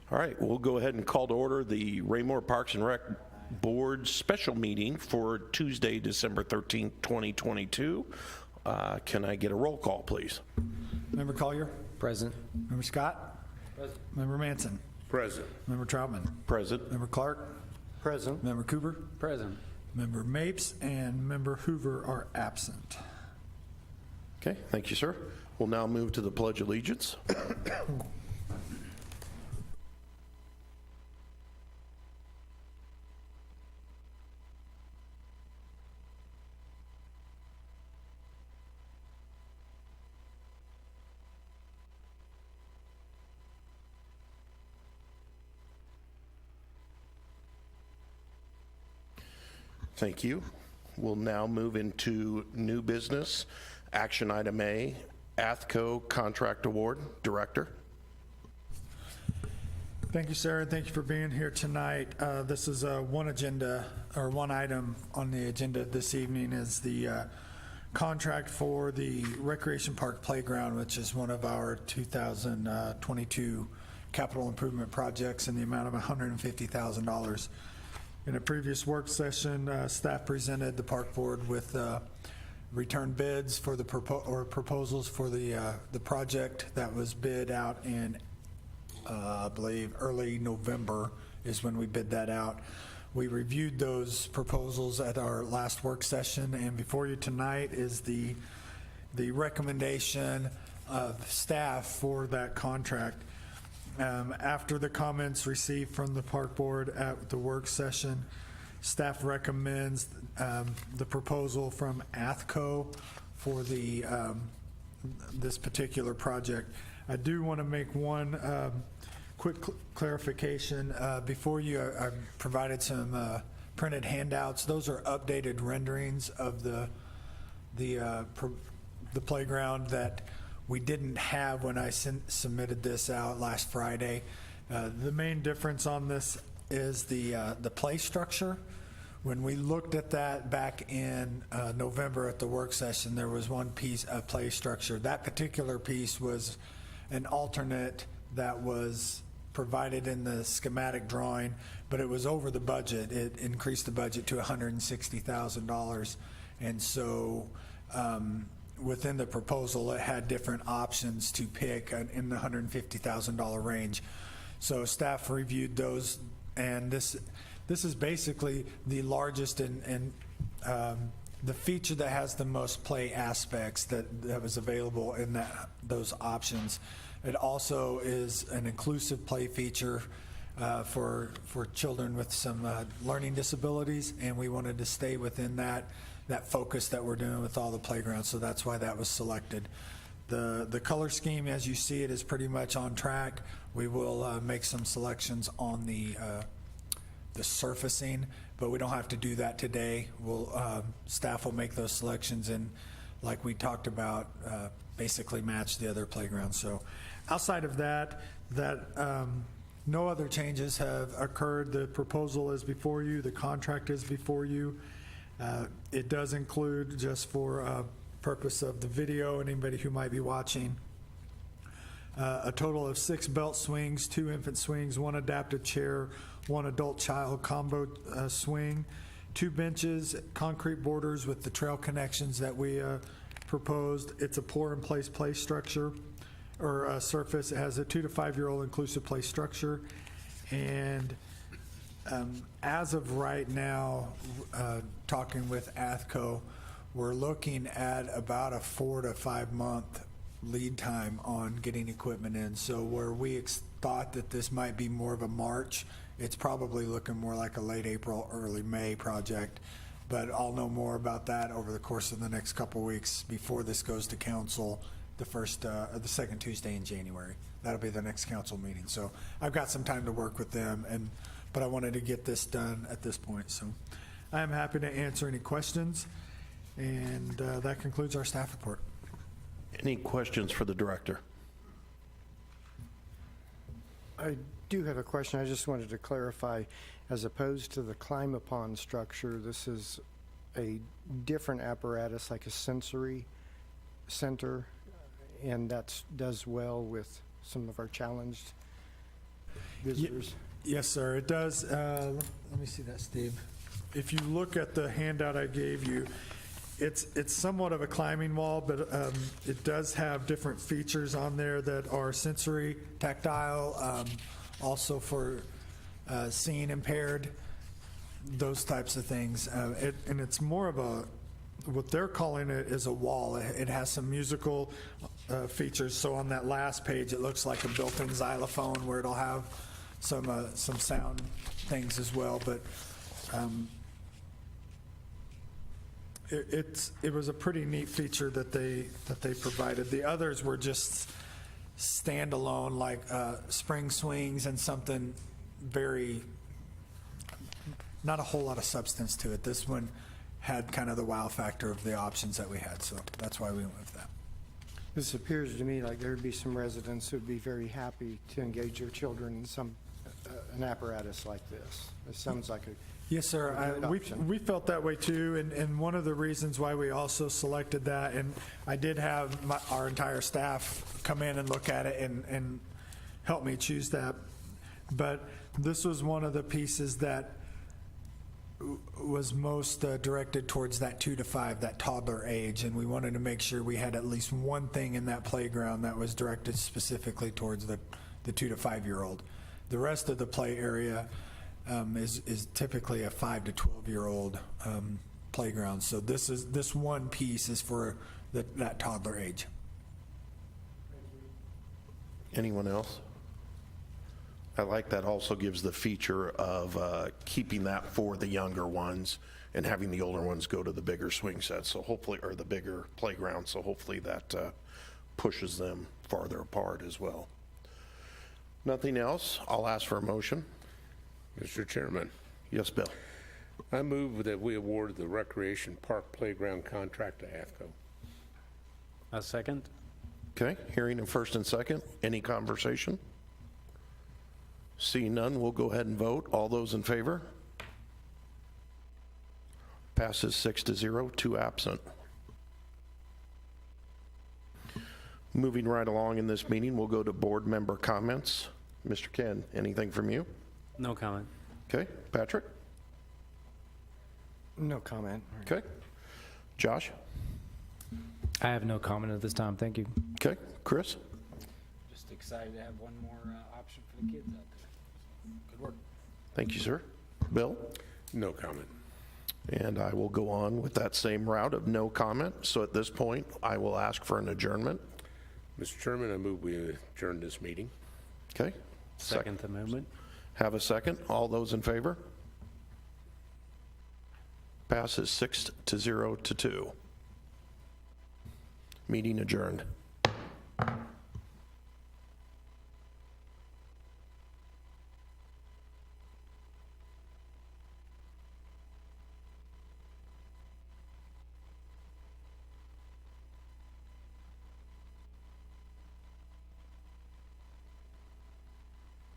All right, we'll go ahead and call to order the Raymore Parks and Rec Board special meeting for Tuesday, December 13th, 2022. Can I get a roll call, please? Member Collier? Present. Member Scott? Present. Member Manson? Present. Member Troutman? Present. Member Clark? Present. Member Cooper? Present. Member Mapes and Member Hoover are absent. Okay, thank you, sir. We'll now move to the Pledge of Allegiance. Thank you. We'll now move into new business. Action item A, Athco Contract Award. Director. Thank you, sir, and thank you for being here tonight. This is one item on the agenda this evening is the contract for the Recreation Park Playground, which is one of our 2022 capital improvement projects in the amount of $150,000. In a previous work session, staff presented the park board with return bids for the proposals for the project that was bid out in, I believe, early November is when we bid that out. We reviewed those proposals at our last work session, and before you tonight is the recommendation of staff for that contract. After the comments received from the park board at the work session, staff recommends the proposal from Athco for the this particular project. I do want to make one quick clarification. Before you, I provided some printed handouts. Those are updated renderings of the playground that we didn't have when I submitted this out last Friday. The main difference on this is the play structure. When we looked at that back in November at the work session, there was one piece of play structure. That particular piece was an alternate that was provided in the schematic drawing, but it was over the budget. It increased the budget to $160,000. And so within the proposal, it had different options to pick in the $150,000 range. So staff reviewed those, and this is basically the largest and the feature that has the most play aspects that was available in those options. It also is an inclusive play feature for children with some learning disabilities, and we wanted to stay within that focus that we're doing with all the playgrounds, so that's why that was selected. The color scheme, as you see it, is pretty much on track. We will make some selections on the surfacing, but we don't have to do that today. Staff will make those selections and, like we talked about, basically match the other playgrounds. So outside of that, no other changes have occurred. The proposal is before you, the contract is before you. It does include, just for purpose of the video and anybody who might be watching, a total of 6 belt swings, 2 infant swings, 1 adaptive chair, 1 adult child combo swing, 2 benches, concrete borders with the trail connections that we proposed. It's a pour-in-place play structure or surface. It has a 2 to 5-year-old inclusive play structure, and as of right now, talking with Athco, we're looking at about a 4 to 5 month lead time on getting equipment in. So where we thought that this might be more of a March, it's probably looking more like a late April, early May project. But I'll know more about that over the course of the next couple weeks before this goes to council the second Tuesday in January. That'll be the next council meeting. So I've got some time to work with them, but I wanted to get this done at this point. So I am happy to answer any questions, and that concludes our staff report. Any questions for the director? I do have a question. I just wanted to clarify, as opposed to the climb-upon structure, this is a different apparatus, like a sensory center, and that does well with some of our challenged visitors? Yes, sir, it does. Let me see that, Steve. If you look at the handout I gave you, it's somewhat of a climbing wall, but it does have different features on there that are sensory, tactile, also for seeing impaired, those types of things. And it's more of a, what they're calling it is a wall. It has some musical features. So on that last page, it looks like a built-in xylophone where it'll have some sound things as well. But it was a pretty neat feature that they provided. The others were just standalone, like spring swings and something very, not a whole lot of substance to it. This one had kind of the wow factor of the options that we had, so that's why we went with that. This appears to me like there'd be some residents who'd be very happy to engage their children in an apparatus like this. It sounds like a Yes, sir. Good option. We felt that way too, and one of the reasons why we also selected that, and I did have our entire staff come in and look at it and help me choose that, but this was one of the pieces that was most directed towards that 2 to 5, that toddler age, and we wanted to make sure we had at least one thing in that playground that was directed specifically towards the 2 to 5-year-old. The rest of the play area is typically a 5 to 12-year-old playground. So this one piece is for that toddler age. Anyone else? I like that also gives the feature of keeping that for the younger ones and having the older ones go to the bigger swing sets, so hopefully, or the bigger playground, so hopefully that pushes them farther apart as well. Nothing else? I'll ask for a motion. Mr. Chairman, Yes, Bill. I move that we award the Recreation Park Playground contract to AFCO. A second? Okay, hearing a first and second. Any conversation? Seeing none, we'll go ahead and vote. All those in favor? Passes 6-0, 2 absent. Moving right along in this meeting, we'll go to board member comments. Mr. Ken, anything from you? No comment. Okay, Patrick? no comment. Okay. Josh? I have no comment at this time. Thank you. Okay, Chris? Just excited to have one more option for the kids out there. Good work. Thank you, sir. Bill? No comment. And I will go on with that same route of no comment. So at this point, I will ask for an adjournment. Mr. Chairman, I move we adjourn this meeting. Okay? Second the movement. Have a second. All those in favor? Passes 6-0 to 2. Meeting adjourned.